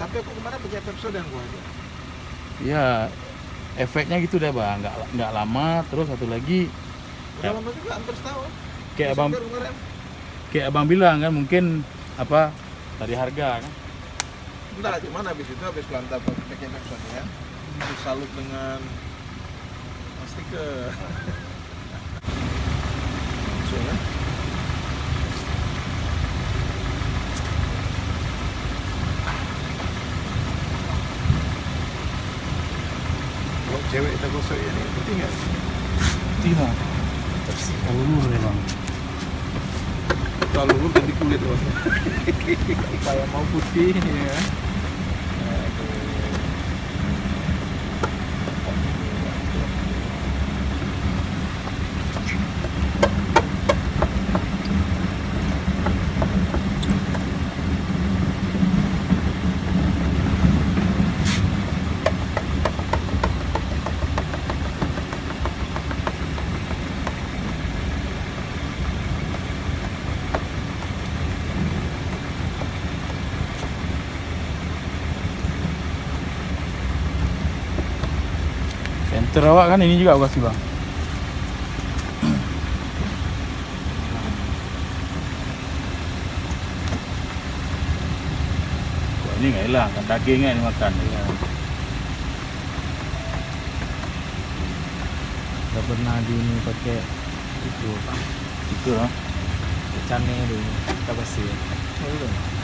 Tapi aku kemarin pakai Pepsodent gua aja. Ya efeknya gitu deh bang, nggak lama. Terus satu lagi Udah lama juga, hampir setahun. kayak abang Desember kemarin. bilang kan, mungkin apa dari harga kan. Enggak, cuman habis itu habis pelantap pakai Pepsodent, terus salut dengan stiker. Langsung ya. Kalau cewek kita gosok ini penting nggak? Tidak, tersisa ulur ya bang. Kalau lu ganti kulit loh. Supaya mau putih ya. Senter awak kan ini juga aku kasih bang. Wah, ini nggak hilang kan, dagingnya ini makan ya. Udah pernah di ini pakai itu loh. Ikannya dulu kita pasti. Oh, iya.